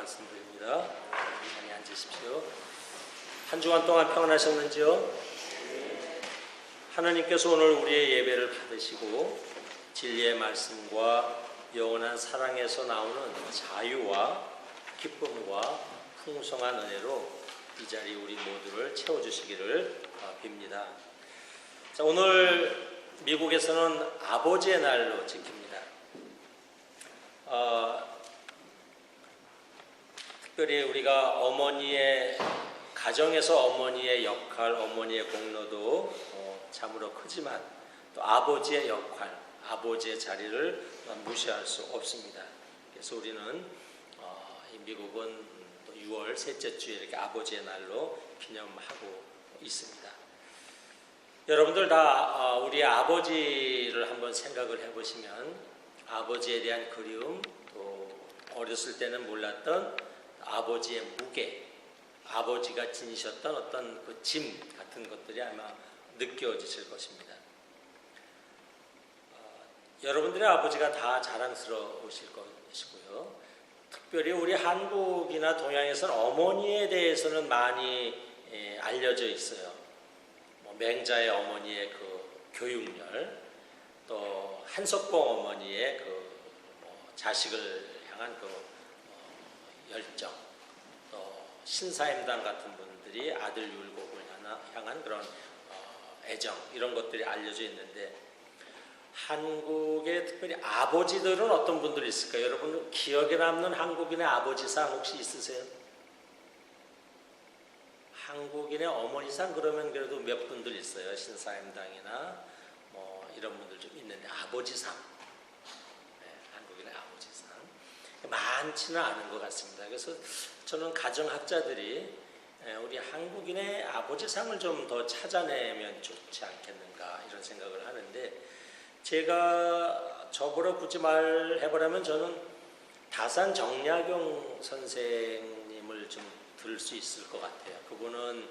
말씀드립니다. 많이 앉으십시오. 한 주간 동안 평안하셨는지요? 하나님께서 오늘 우리의 예배를 받으시고 진리의 말씀과 영원한 사랑에서 나오는 자유와 기쁨과 풍성한 은혜로 이 자리 우리 모두를 채워주시기를 빕니다. 자, 오늘 미국에서는 아버지의 날로 지킵니다. 특별히 우리가 어머니의 가정에서 어머니의 역할, 어머니의 공로도 참으로 크지만 또 아버지의 역할, 아버지의 자리를 무시할 수 없습니다. 그래서 우리는 이 미국은 또 6월 셋째 주에 이렇게 아버지의 날로 기념하고 있습니다. 여러분들 다 우리 아버지를 한번 생각을 해보시면 아버지에 대한 그리움, 또 어렸을 때는 몰랐던 아버지의 무게, 아버지가 지니셨던 어떤 그 짐 같은 것들이 아마 느껴지실 것입니다. 여러분들의 아버지가 다 자랑스러우실 것이고요. 특별히 우리 한국이나 동양에서는 어머니에 대해서는 많이 알려져 있어요. 맹자의 어머니의 그 교육열, 또 한석봉 어머니의 그 자식을 향한 그 열정, 또 신사임당 같은 분들이 아들 율곡을 향한 그런 애정, 이런 것들이 알려져 있는데 한국의 특별히 아버지들은 어떤 분들이 있을까요? 여러분 기억에 남는 한국인의 아버지상 혹시 있으세요? 한국인의 어머니상 그러면 그래도 몇 분들 있어요. 신사임당이나 이런 분들 좀 있는데 아버지상, 한국인의 아버지상 많지는 않은 것 같습니다. 그래서 저는 가정학자들이 우리 한국인의 아버지상을 좀 더 찾아내면 좋지 않겠는가 이런 생각을 하는데, 제가 저보러 굳이 말해보라면 저는 다산 정약용 선생님을 좀 들을 수 있을 것 같아요. 그분은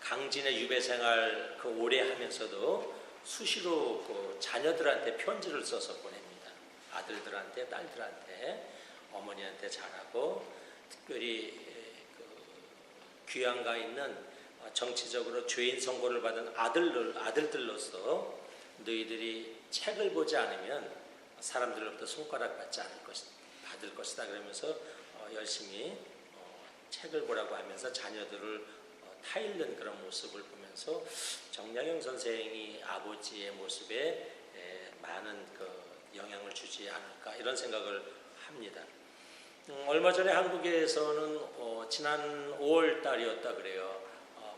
강진의 유배 생활 그 오래 하면서도 수시로 그 자녀들한테 편지를 써서 보냅니다. 아들들한테, 딸들한테, 어머니한테 잘하고, 특별히 그 귀양가 있는 정치적으로 죄인 선고를 받은 아들들로서 너희들이 책을 보지 않으면 사람들로부터 손가락 받을 것이다 그러면서 열심히 책을 보라고 하면서 자녀들을 타일른 그런 모습을 보면서 정약용 선생이 아버지의 모습에 많은 그 영향을 주지 않을까 이런 생각을 합니다. 얼마 전에 한국에서는 지난 5월 달이었다 그래요.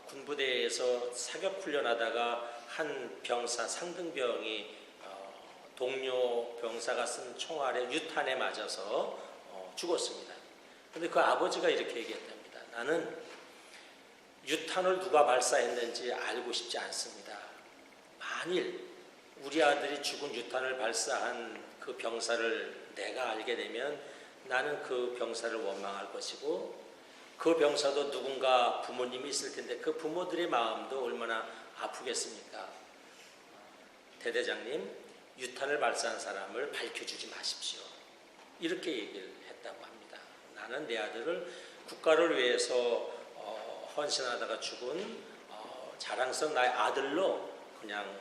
군부대에서 사격 훈련하다가 한 병사, 상등병이 동료 병사가 쓴 총알에 유탄에 맞아서 죽었습니다. 그런데 그 아버지가 이렇게 얘기했답니다. 나는 유탄을 누가 발사했는지 알고 싶지 않습니다. 만일 우리 아들이 죽은 유탄을 발사한 그 병사를 내가 알게 되면 나는 그 병사를 원망할 것이고, 그 병사도 누군가 부모님이 있을 텐데 그 부모들의 마음도 얼마나 아프겠습니까? 대대장님, 유탄을 발사한 사람을 밝혀주지 마십시오. 이렇게 얘기를 했다고 합니다. 나는 내 아들을 국가를 위해서 헌신하다가 죽은 자랑스러운 나의 아들로 그냥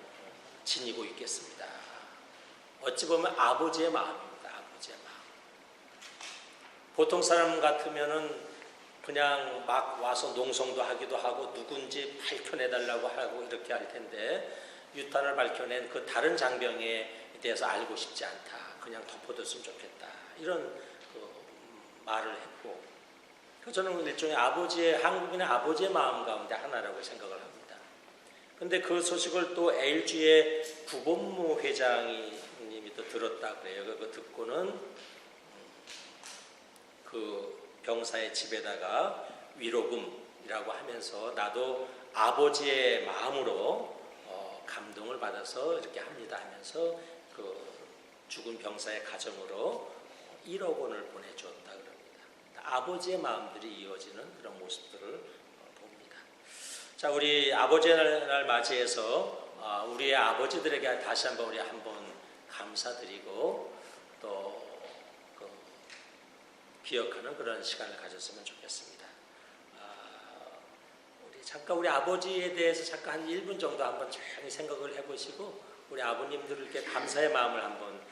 지니고 있겠습니다. 어찌 보면 아버지의 마음입니다. 아버지의 마음. 보통 사람 같으면은 그냥 막 와서 농성도 하기도 하고 누군지 밝혀내달라고 하고 이렇게 할 텐데, 유탄을 밝혀낸 그 다른 장병에 대해서 알고 싶지 않다. 그냥 덮어뒀으면 좋겠다. 이런 그 말을 했고, 저는 일종의 한국인의 아버지의 마음 가운데 하나라고 생각을 합니다. 그런데 그 소식을 또 LG의 구본무 회장님이 또 들었다 그래요. 그거 듣고는 그 병사의 집에다가 위로금이라고 하면서 나도 아버지의 마음으로 감동을 받아서 이렇게 합니다 하면서 그 죽은 병사의 가정으로 1억 원을 보내주었다 그럽니다. 아버지의 마음들이 이어지는 그런 모습들을 봅니다. 자, 우리 아버지의 날 맞이해서 우리의 아버지들에게 다시 한번 감사드리고 또 기억하는 그런 시간을 가졌으면 좋겠습니다. 잠깐 우리 아버지에 대해서 잠깐 한 1분 정도 한번 조용히 생각을 해보시고 우리 아버님들께 감사의 마음을 한번 오늘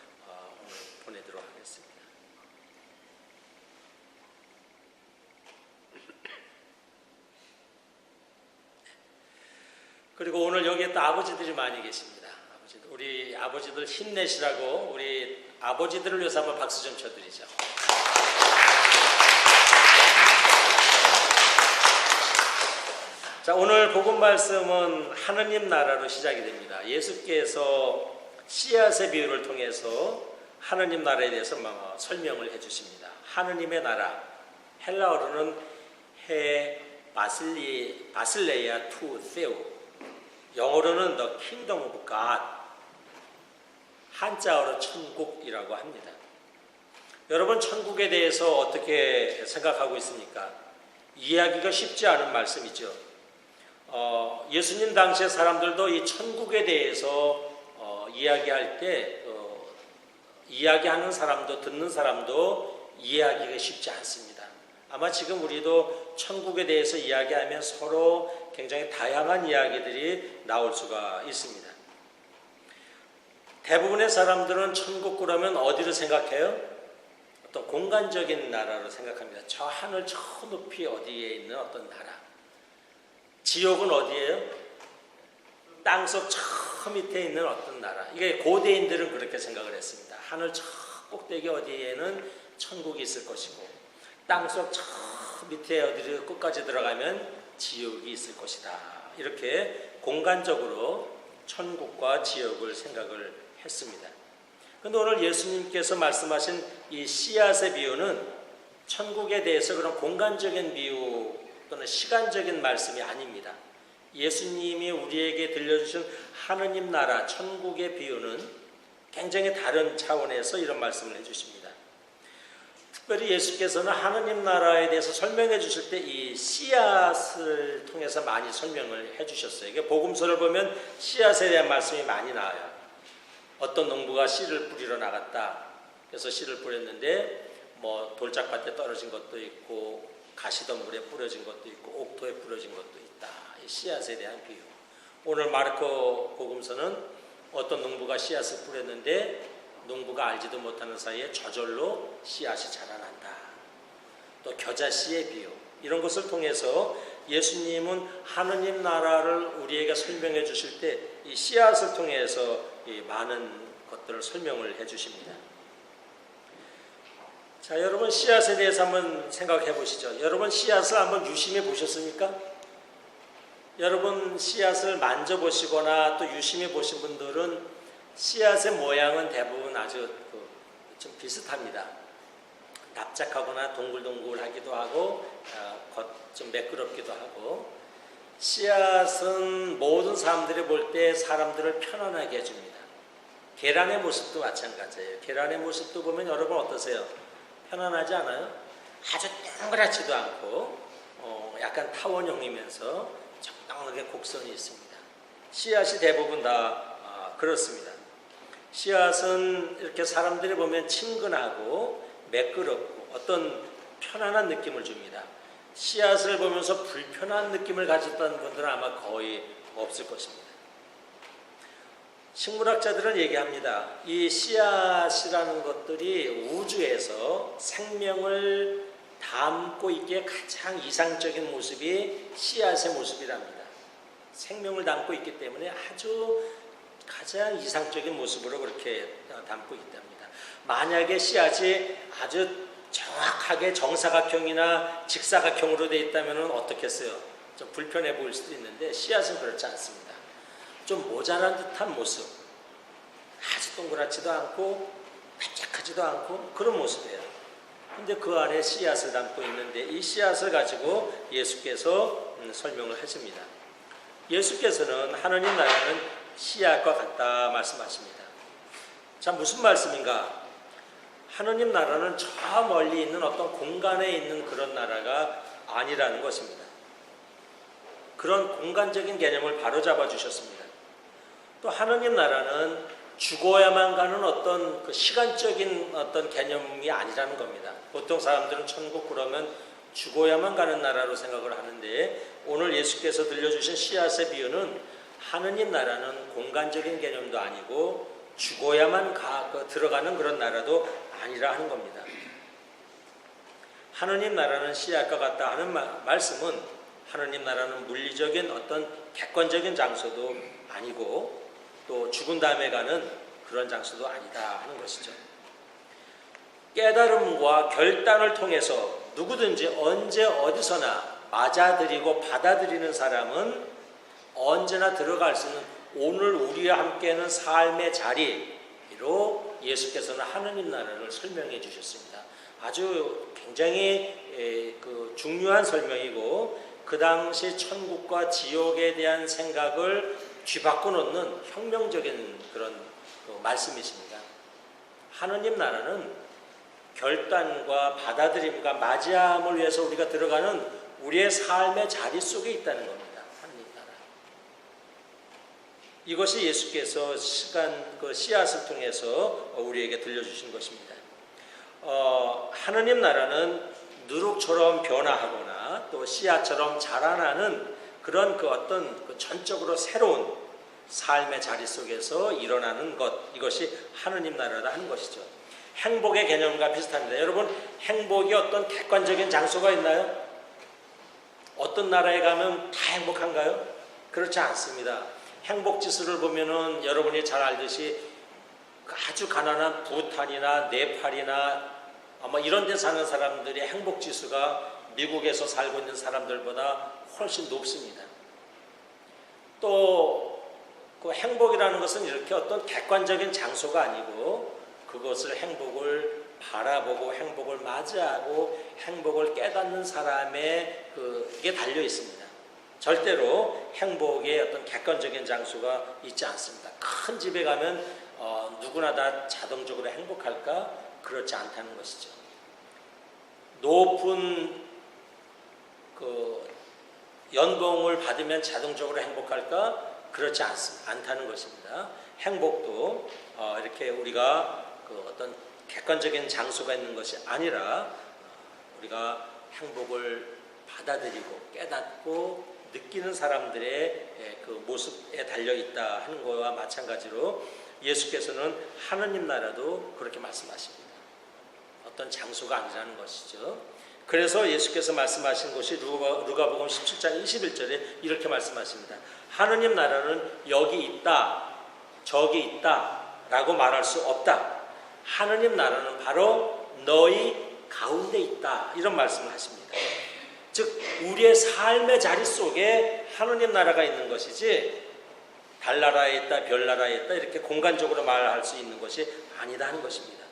보내도록 하겠습니다. 그리고 오늘 여기에 또 아버지들이 많이 계십니다. 우리 아버지들 힘내시라고 우리 아버지들을 위해서 한번 박수 좀 쳐드리죠. 자, 오늘 복음 말씀은 하느님 나라로 시작이 됩니다. 예수께서 씨앗의 비유를 통해서 하느님 나라에 대해서 설명을 해주십니다. 하느님의 나라, 헬라어로는 바실레이아 투 세우, 영어로는 The Kingdom of God, 한자어로 천국이라고 합니다. 여러분, 천국에 대해서 어떻게 생각하고 있습니까? 이해하기가 쉽지 않은 말씀이죠. 예수님 당시의 사람들도 이 천국에 대해서 이야기할 때 이야기하는 사람도 듣는 사람도 이해하기가 쉽지 않습니다. 아마 지금 우리도 천국에 대해서 이야기하면 서로 굉장히 다양한 이야기들이 나올 수가 있습니다. 대부분의 사람들은 천국 그러면 어디를 생각해요? 어떤 공간적인 나라로 생각합니다. 저 하늘 저 높이 어디에 있는 어떤 나라. 지옥은 어디예요? 땅속 저 밑에 있는 어떤 나라. 이게 고대인들은 그렇게 생각을 했습니다. 하늘 저 꼭대기 어디에는 천국이 있을 것이고 땅속 저 밑에 어디 끝까지 들어가면 지옥이 있을 것이다. 이렇게 공간적으로 천국과 지옥을 생각을 했습니다. 그런데 오늘 예수님께서 말씀하신 이 씨앗의 비유는 천국에 대해서 그런 공간적인 비유 또는 시간적인 말씀이 아닙니다. 예수님이 우리에게 들려주신 하느님 나라 천국의 비유는 굉장히 다른 차원에서 이런 말씀을 해주십니다. 특별히 예수께서는 하느님 나라에 대해서 설명해 주실 때 이 씨앗을 통해서 많이 설명을 해주셨어요. 이게 복음서를 보면 씨앗에 대한 말씀이 많이 나와요. 어떤 농부가 씨를 뿌리러 나갔다. 그래서 씨를 뿌렸는데 돌짝밭에 떨어진 것도 있고 가시덤불에 뿌려진 것도 있고 옥토에 뿌려진 것도 있다. 이 씨앗에 대한 비유. 오늘 마르코 복음서는 어떤 농부가 씨앗을 뿌렸는데 농부가 알지도 못하는 사이에 저절로 씨앗이 자라난다. 또 겨자씨의 비유. 이런 것을 통해서 예수님은 하느님 나라를 우리에게 설명해 주실 때 이 씨앗을 통해서 이 많은 것들을 설명을 해 주십니다. 자, 여러분 씨앗에 대해서 한번 생각해 보시죠. 여러분 씨앗을 한번 유심히 보셨습니까? 여러분 씨앗을 만져보시거나 또 유심히 보신 분들은 씨앗의 모양은 대부분 아주 좀 비슷합니다. 납작하거나 동글동글하기도 하고 좀 매끄럽기도 하고 씨앗은 모든 사람들이 볼 때 사람들을 편안하게 해줍니다. 계란의 모습도 마찬가지예요. 계란의 모습도 보면 여러분 어떠세요? 편안하지 않아요? 아주 동그랗지도 않고 약간 타원형이면서 적당하게 곡선이 있습니다. 씨앗이 대부분 다 그렇습니다. 씨앗은 이렇게 사람들이 보면 친근하고 매끄럽고 어떤 편안한 느낌을 줍니다. 씨앗을 보면서 불편한 느낌을 가졌던 분들은 아마 거의 없을 것입니다. 식물학자들은 얘기합니다. 이 씨앗이라는 것들이 우주에서 생명을 담고 있기에 가장 이상적인 모습이 씨앗의 모습이랍니다. 생명을 담고 있기 때문에 아주 가장 이상적인 모습으로 그렇게 담고 있답니다. 만약에 씨앗이 아주 정확하게 정사각형이나 직사각형으로 되어 있다면 어떻겠어요? 좀 불편해 보일 수도 있는데 씨앗은 그렇지 않습니다. 좀 모자란 듯한 모습, 아주 동그랗지도 않고 반짝하지도 않고 그런 모습이에요. 근데 그 안에 씨앗을 담고 있는데 이 씨앗을 가지고 예수께서 설명을 하십니다. 예수께서는 하느님 나라는 씨앗과 같다 말씀하십니다. 자, 무슨 말씀인가? 하느님 나라는 저 멀리 있는 어떤 공간에 있는 그런 나라가 아니라는 것입니다. 그런 공간적인 개념을 바로잡아 주셨습니다. 또 하느님 나라는 죽어야만 가는 어떤 그 시간적인 어떤 개념이 아니라는 겁니다. 보통 사람들은 천국 그러면 죽어야만 가는 나라로 생각을 하는데 오늘 예수께서 들려주신 씨앗의 비유는 하느님 나라는 공간적인 개념도 아니고 죽어야만 들어가는 그런 나라도 아니라 하는 겁니다. 하느님 나라는 씨앗과 같다 하는 말씀은 하느님 나라는 물리적인 어떤 객관적인 장소도 아니고 또 죽은 다음에 가는 그런 장소도 아니다 하는 것이죠. 깨달음과 결단을 통해서 누구든지 언제 어디서나 맞아들이고 받아들이는 사람은 언제나 들어갈 수 있는 오늘 우리와 함께하는 삶의 자리로 예수께서는 하느님 나라를 설명해 주셨습니다. 아주 굉장히 중요한 설명이고 그 당시 천국과 지옥에 대한 생각을 뒤바꿔 놓는 혁명적인 그런 말씀이십니다. 하느님 나라는 결단과 받아들임과 맞이함을 위해서 우리가 들어가는 우리의 삶의 자리 속에 있다는 겁니다. 하느님 나라. 이것이 예수께서 씨앗을 통해서 우리에게 들려주신 것입니다. 하느님 나라는 누룩처럼 변화하거나 또 씨앗처럼 자라나는 그런 어떤 전적으로 새로운 삶의 자리 속에서 일어나는 것, 이것이 하느님 나라다 하는 것이죠. 행복의 개념과 비슷합니다. 여러분, 행복이 어떤 객관적인 장소가 있나요? 어떤 나라에 가면 다 행복한가요? 그렇지 않습니다. 행복 지수를 보면은 여러분이 잘 알듯이 아주 가난한 부탄이나 네팔이나 아마 이런 데 사는 사람들의 행복 지수가 미국에서 살고 있는 사람들보다 훨씬 높습니다. 또 그 행복이라는 것은 이렇게 어떤 객관적인 장소가 아니고 그것을 행복을 바라보고 행복을 맞이하고 행복을 깨닫는 사람의 그게 달려 있습니다. 절대로 행복의 어떤 객관적인 장소가 있지 않습니다. 큰 집에 가면 누구나 다 자동적으로 행복할까? 그렇지 않다는 것이죠. 높은 연봉을 받으면 자동적으로 행복할까? 그렇지 않다는 것입니다. 행복도 이렇게 우리가 어떤 객관적인 장소가 있는 것이 아니라 우리가 행복을 받아들이고 깨닫고 느끼는 사람들의 그 모습에 달려 있다 하는 것과 마찬가지로 예수께서는 하느님 나라도 그렇게 말씀하십니다. 어떤 장소가 아니라는 것이죠. 그래서 예수께서 말씀하신 것이 누가복음 17장 21절에 이렇게 말씀하십니다. 하느님 나라는 여기 있다, 저기 있다 라고 말할 수 없다. 하느님 나라는 바로 너희 가운데 있다. 이런 말씀을 하십니다. 즉 우리의 삶의 자리 속에 하느님 나라가 있는 것이지 달나라에 있다, 별나라에 있다 이렇게 공간적으로 말할 수 있는 것이 아니다 하는 것입니다.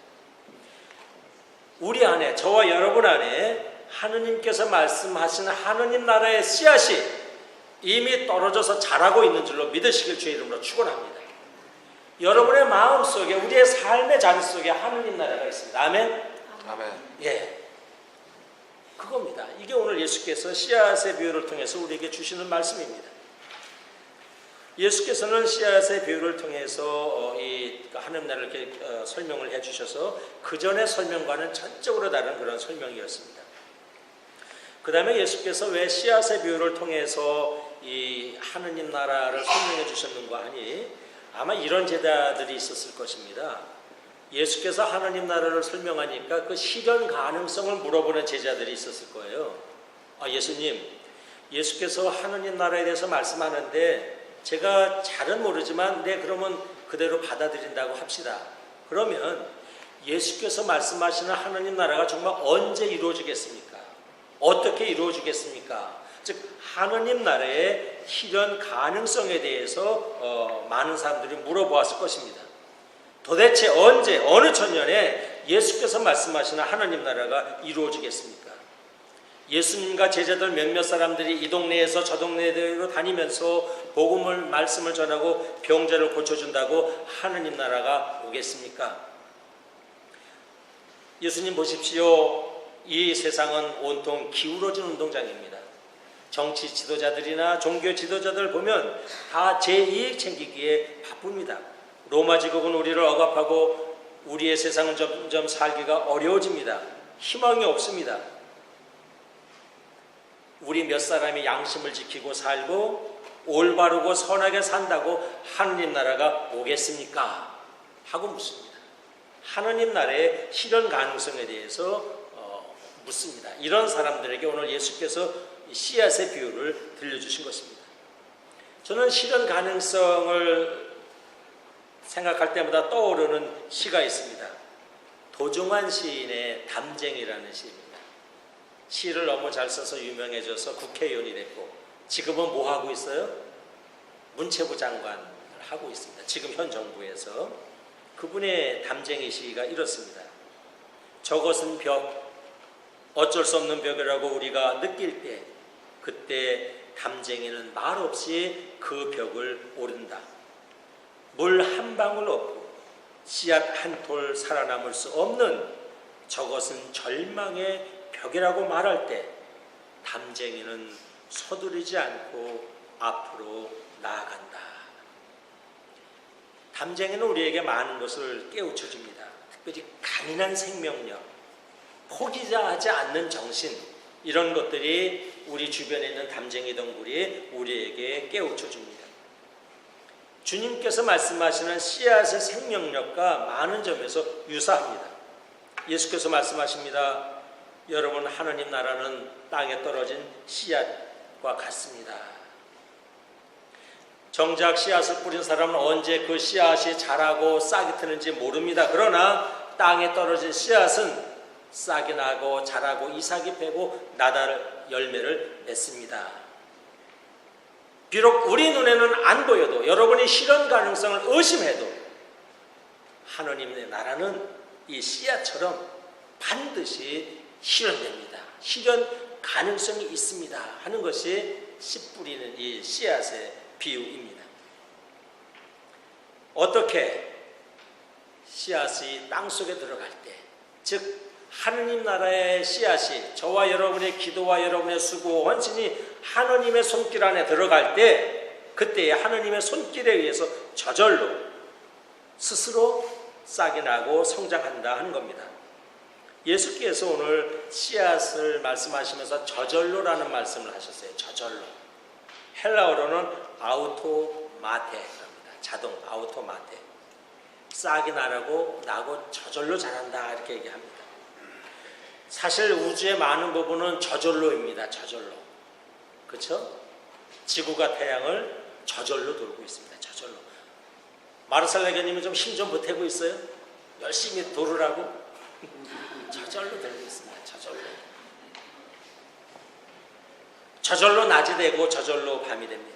우리 안에, 저와 여러분 안에 하느님께서 말씀하시는 하느님 나라의 씨앗이 이미 떨어져서 자라고 있는 줄로 믿으시길 주의 이름으로 축원합니다. 여러분의 마음 속에, 우리의 삶의 자리 속에 하느님 나라가 있습니다. 아멘? 아멘. 예. 그겁니다. 이게 오늘 예수께서 씨앗의 비유를 통해서 우리에게 주시는 말씀입니다. 예수께서는 씨앗의 비유를 통해서 이 하느님 나라를 이렇게 설명을 해주셔서 그 전의 설명과는 전적으로 다른 그런 설명이었습니다. 그 다음에 예수께서 왜 씨앗의 비유를 통해서 이 하느님 나라를 설명해 주셨는가 하니 아마 이런 제자들이 있었을 것입니다. 예수께서 하느님 나라를 설명하니까 그 실현 가능성을 물어보는 제자들이 있었을 거예요. 예수님, 예수께서 하느님 나라에 대해서 말씀하는데 제가 잘은 모르지만 그러면 그대로 받아들인다고 합시다. 그러면 예수께서 말씀하시는 하느님 나라가 정말 언제 이루어지겠습니까? 어떻게 이루어지겠습니까? 즉 하느님 나라의 실현 가능성에 대해서 많은 사람들이 물어보았을 것입니다. 도대체 언제, 어느 천년에 예수께서 말씀하시는 하느님 나라가 이루어지겠습니까? 예수님과 제자들 몇몇 사람들이 이 동네에서 저 동네로 다니면서 복음을 말씀을 전하고 병자를 고쳐준다고 하느님 나라가 오겠습니까? 예수님 보십시오. 이 세상은 온통 기울어진 운동장입니다. 정치 지도자들이나 종교 지도자들 보면 다 제 이익 챙기기에 바쁩니다. 로마 제국은 우리를 억압하고 우리의 세상은 점점 살기가 어려워집니다. 희망이 없습니다. 우리 몇 사람이 양심을 지키고 살고 올바르고 선하게 산다고 하느님 나라가 오겠습니까? 하고 묻습니다. 하느님 나라의 실현 가능성에 대해서 묻습니다. 이런 사람들에게 오늘 예수께서 씨앗의 비유를 들려주신 것입니다. 저는 실현 가능성을 생각할 때마다 떠오르는 시가 있습니다. 도종환 시인의 담쟁이라는 시입니다. 시를 너무 잘 써서 유명해져서 국회의원이 됐고 지금은 뭐 하고 있어요? 문체부 장관을 하고 있습니다. 지금 현 정부에서. 그분의 담쟁이 시가 이렇습니다. 저것은 벽, 어쩔 수 없는 벽이라고 우리가 느낄 때 그때 담쟁이는 말없이 그 벽을 오른다. 물 한 방울 없고 씨앗 한 톨 살아남을 수 없는 저것은 절망의 벽이라고 말할 때 담쟁이는 서두르지 않고 앞으로 나아간다. 담쟁이는 우리에게 많은 것을 깨우쳐 줍니다. 특별히 강인한 생명력, 포기하지 않는 정신, 이런 것들이 우리 주변에 있는 담쟁이 덩굴이 우리에게 깨우쳐 줍니다. 주님께서 말씀하시는 씨앗의 생명력과 많은 점에서 유사합니다. 예수께서 말씀하십니다. 여러분, 하느님 나라는 땅에 떨어진 씨앗과 같습니다. 정작 씨앗을 뿌린 사람은 언제 그 씨앗이 자라고 싹이 트는지 모릅니다. 그러나 땅에 떨어진 씨앗은 싹이 나고 자라고 이삭이 패고 나달 열매를 맺습니다. 비록 우리 눈에는 안 보여도 여러분이 실현 가능성을 의심해도 하느님의 나라는 이 씨앗처럼 반드시 실현됩니다. 실현 가능성이 있습니다 하는 것이 씨 뿌리는 이 씨앗의 비유입니다. 어떻게 씨앗이 땅속에 들어갈 때, 즉 하느님 나라의 씨앗이 저와 여러분의 기도와 여러분의 수고, 헌신이 하느님의 손길 안에 들어갈 때 그때 하느님의 손길에 의해서 저절로 스스로 싹이 나고 성장한다 하는 겁니다. 예수께서 오늘 씨앗을 말씀하시면서 저절로라는 말씀을 하셨어요. 저절로. 헬라어로는 아우토마테입니다. 자동, 아우토마테. 싹이 나고 저절로 자란다 이렇게 얘기합니다. 사실 우주의 많은 부분은 저절로입니다. 저절로. 그렇죠? 지구가 태양을 저절로 돌고 있습니다. 저절로. 마르살레게님은 좀 힘 좀 보태고 있어요? 열심히 돌으라고? 저절로 돌고 있습니다. 저절로. 저절로 낮이 되고 저절로 밤이 됩니다.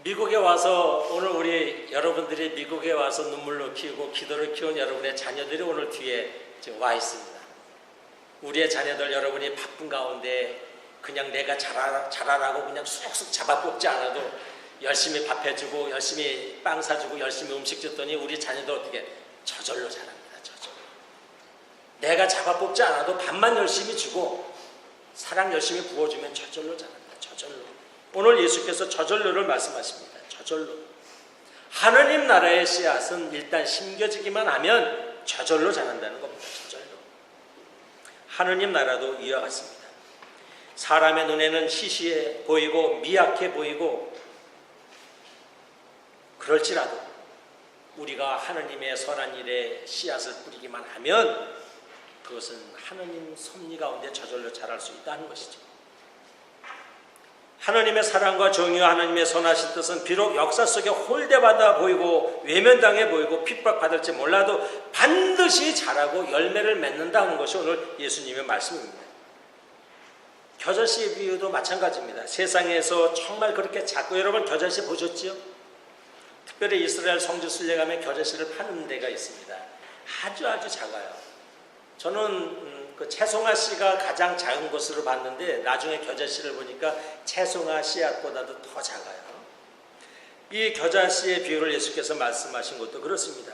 미국에 와서 오늘 우리 여러분들이 미국에 와서 눈물로 키우고 기도를 키운 여러분의 자녀들이 오늘 뒤에 지금 와 있습니다. 우리의 자녀들 여러분이 바쁜 가운데 그냥 내가 잘하라고 그냥 쑥쑥 잡아 뽑지 않아도 열심히 밥 해주고 열심히 빵 사주고 열심히 음식 줬더니 우리 자녀들 어떻게 저절로 자랍니다. 저절로. 내가 잡아 뽑지 않아도 밥만 열심히 주고 사랑 열심히 부어주면 저절로 자랍니다. 저절로. 오늘 예수께서 저절로를 말씀하십니다. 저절로. 하느님 나라의 씨앗은 일단 심겨지기만 하면 저절로 자란다는 겁니다. 저절로. 하느님 나라도 이와 같습니다. 사람의 눈에는 시시해 보이고 미약해 보이고 그럴지라도 우리가 하느님의 선한 일에 씨앗을 뿌리기만 하면 그것은 하느님 섭리 가운데 저절로 자랄 수 있다는 것이죠. 하느님의 사랑과 정의와 하느님의 선하신 뜻은 비록 역사 속에 홀대받아 보이고 외면당해 보이고 핍박받을지 몰라도 반드시 자라고 열매를 맺는다는 것이 오늘 예수님의 말씀입니다. 겨자씨의 비유도 마찬가지입니다. 세상에서 정말 그렇게 작고, 여러분 겨자씨 보셨지요? 특별히 이스라엘 성지 순례 가면 겨자씨를 파는 데가 있습니다. 아주 작아요. 저는 그 채송화 씨가 가장 작은 것으로 봤는데 나중에 겨자씨를 보니까 채송화 씨앗보다도 더 작아요. 이 겨자씨의 비유를 예수께서 말씀하신 것도 그렇습니다.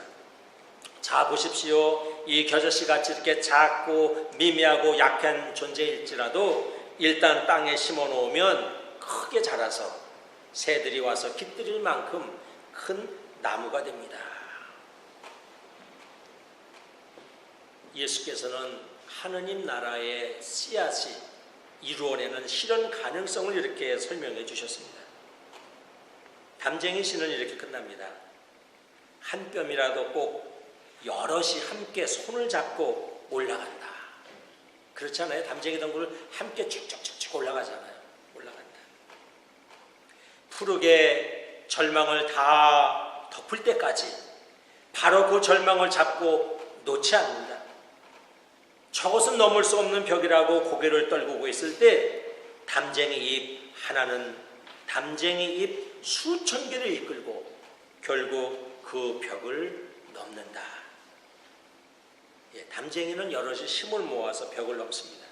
자 보십시오. 이 겨자씨 같이 이렇게 작고 미미하고 약한 존재일지라도 일단 땅에 심어 놓으면 크게 자라서 새들이 와서 깃들일 만큼 큰 나무가 됩니다. 예수께서는 하느님 나라의 씨앗이 이루어내는 실현 가능성을 이렇게 설명해 주셨습니다. 담쟁이 시는 이렇게 끝납니다. 한 뼘이라도 꼭 여럿이 함께 손을 잡고 올라간다. 그렇잖아요. 담쟁이 덩굴을 함께 쭉쭉쭉쭉 올라가잖아요. 올라간다. 푸르게 절망을 다 덮을 때까지 바로 그 절망을 잡고 놓지 않는다. 저것은 넘을 수 없는 벽이라고 고개를 떨구고 있을 때 담쟁이 잎 하나는 담쟁이 잎 수천 개를 이끌고 결국 그 벽을 넘는다. 담쟁이는 여럿이 힘을 모아서 벽을 넘습니다.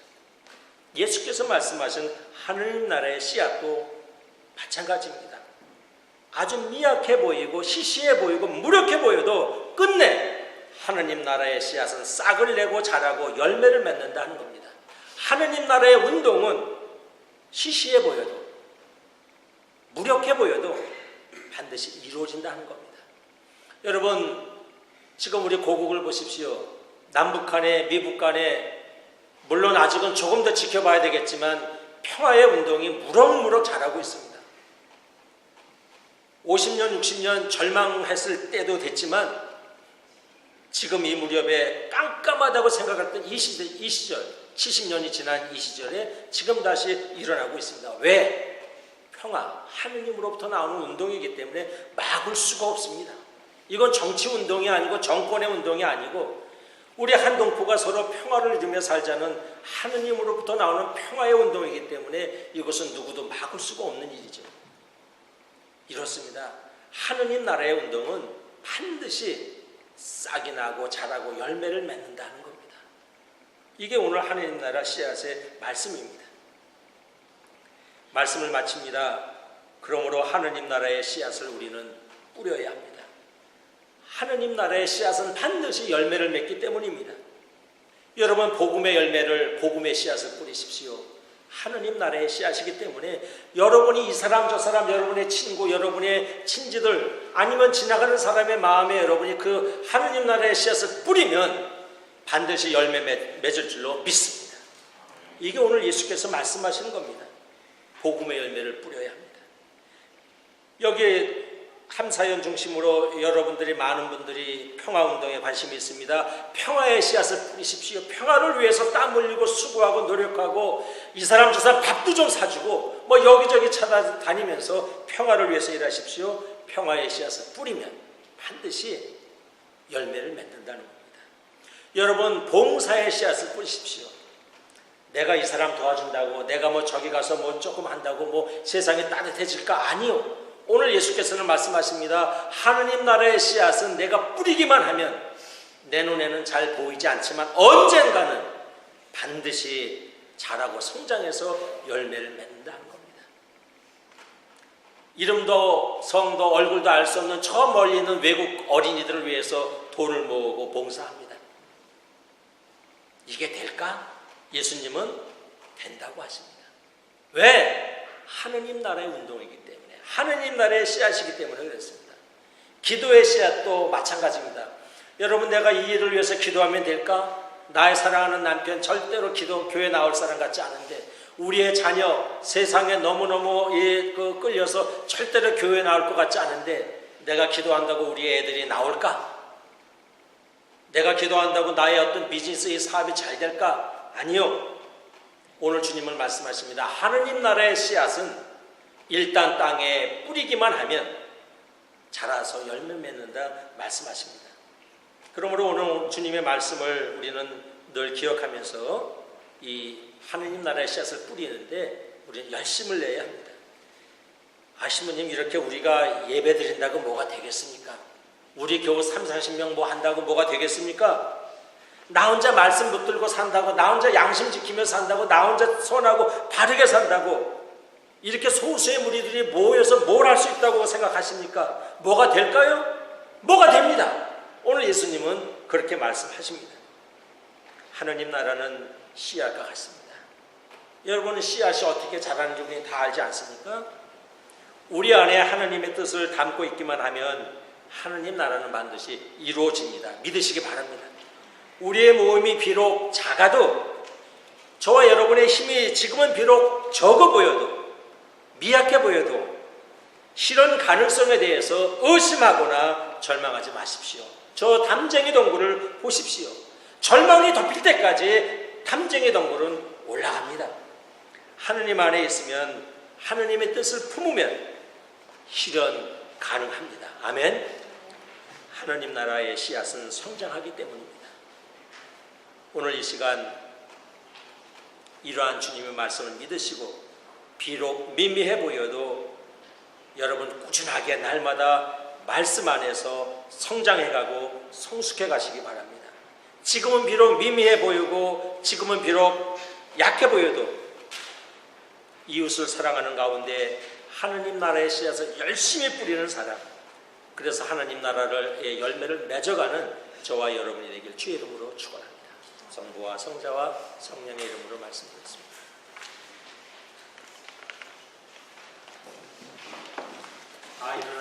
예수께서 말씀하신 하느님 나라의 씨앗도 마찬가지입니다. 아주 미약해 보이고 시시해 보이고 무력해 보여도 끝내 하느님 나라의 씨앗은 싹을 내고 자라고 열매를 맺는다는 겁니다. 하느님 나라의 운동은 시시해 보여도 무력해 보여도 반드시 이루어진다는 겁니다. 여러분, 지금 우리 고국을 보십시오. 남북 간에 미북 간에 물론 아직은 조금 더 지켜봐야 되겠지만 평화의 운동이 무럭무럭 자라고 있습니다. 50년 60년 절망했을 때도 됐지만 지금 이 무렵에 깜깜하다고 생각했던 이 시절 70년이 지난 이 시절에 지금 다시 일어나고 있습니다. 왜? 평화, 하느님으로부터 나오는 운동이기 때문에 막을 수가 없습니다. 이건 정치 운동이 아니고 정권의 운동이 아니고 우리 한동포가 서로 평화를 이루며 살자는 하느님으로부터 나오는 평화의 운동이기 때문에 이것은 누구도 막을 수가 없는 일이죠. 이렇습니다. 하느님 나라의 운동은 반드시 싹이 나고 자라고 열매를 맺는다는 겁니다. 이게 오늘 하느님 나라 씨앗의 말씀입니다. 말씀을 마칩니다. 그러므로 하느님 나라의 씨앗을 우리는 뿌려야 합니다. 하느님 나라의 씨앗은 반드시 열매를 맺기 때문입니다. 여러분, 복음의 열매를, 복음의 씨앗을 뿌리십시오. 하느님 나라의 씨앗이기 때문에 여러분이 이 사람 저 사람, 여러분의 친구, 여러분의 친지들 아니면 지나가는 사람의 마음에 여러분이 그 하느님 나라의 씨앗을 뿌리면 반드시 열매 맺을 줄로 믿습니다. 이게 오늘 예수께서 말씀하시는 겁니다. 복음의 열매를 뿌려야 합니다. 여기 함사연 중심으로 여러분들이 많은 분들이 평화운동에 관심이 있습니다. 평화의 씨앗을 뿌리십시오. 평화를 위해서 땀 흘리고 수고하고 노력하고 이 사람 저 사람 밥도 좀 사주고 뭐 여기저기 찾아다니면서 평화를 위해서 일하십시오. 평화의 씨앗을 뿌리면 반드시 열매를 맺는다는 겁니다. 여러분, 봉사의 씨앗을 뿌리십시오. 내가 이 사람 도와준다고 내가 뭐 저기 가서 뭐 조금 한다고 뭐 세상이 따뜻해질까? 아니요. 오늘 예수께서는 말씀하십니다. 하느님 나라의 씨앗은 내가 뿌리기만 하면 내 눈에는 잘 보이지 않지만 언젠가는 반드시 자라고 성장해서 열매를 맺는다는 겁니다. 이름도 성도 얼굴도 알 수 없는 저 멀리 있는 외국 어린이들을 위해서 돈을 모으고 봉사합니다. 이게 될까? 예수님은 된다고 하십니다. 왜? 하느님 나라의 운동이기 때문에, 하느님 나라의 씨앗이기 때문에 그렇습니다. 기도의 씨앗도 마찬가지입니다. 여러분, 내가 이 일을 위해서 기도하면 될까? 나의 사랑하는 남편 절대로 교회 나올 사람 같지 않은데, 우리의 자녀 세상에 너무너무 끌려서 절대로 교회 나올 것 같지 않은데 내가 기도한다고 우리 애들이 나올까? 내가 기도한다고 나의 어떤 비즈니스의 사업이 잘 될까? 아니요. 오늘 주님은 말씀하십니다. 하느님 나라의 씨앗은 일단 땅에 뿌리기만 하면 자라서 열매 맺는다 말씀하십니다. 그러므로 오늘 주님의 말씀을 우리는 늘 기억하면서 이 하느님 나라의 씨앗을 뿌리는데 우리는 열심을 내야 합니다. 신부님, 이렇게 우리가 예배 드린다고 뭐가 되겠습니까? 우리 교우 30-40명 뭐 한다고 뭐가 되겠습니까? 나 혼자 말씀 붙들고 산다고, 나 혼자 양심 지키며 산다고, 나 혼자 선하고 바르게 산다고 이렇게 소수의 무리들이 모여서 뭘 할 수 있다고 생각하십니까? 뭐가 될까요? 뭐가 됩니다. 오늘 예수님은 그렇게 말씀하십니다. 하느님 나라는 씨앗과 같습니다. 여러분은 씨앗이 어떻게 자라는지 우리는 다 알지 않습니까? 우리 안에 하나님의 뜻을 담고 있기만 하면 하느님 나라는 반드시 이루어집니다. 믿으시기 바랍니다. 우리의 모임이 비록 작아도 저와 여러분의 힘이 지금은 비록 적어 보여도 미약해 보여도 실현 가능성에 대해서 의심하거나 절망하지 마십시오. 저 담쟁이 동굴을 보십시오. 절망이 덮일 때까지 담쟁이 동굴은 올라갑니다. 하느님 안에 있으면 하느님의 뜻을 품으면 실현 가능합니다. 아멘. 하느님 나라의 씨앗은 성장하기 때문입니다. 오늘 이 시간 이러한 주님의 말씀을 믿으시고 비록 미미해 보여도 여러분 꾸준하게 날마다 말씀 안에서 성장해가고 성숙해 가시기 바랍니다. 지금은 비록 미미해 보이고 지금은 비록 약해 보여도 이웃을 사랑하는 가운데 하느님 나라의 씨앗을 열심히 뿌리는 사람, 그래서 하느님 나라의 열매를 맺어가는 저와 여러분이 되길 주의 이름으로 축원합니다. 성부와 성자와 성령의 이름으로 말씀드렸습니다. 일어나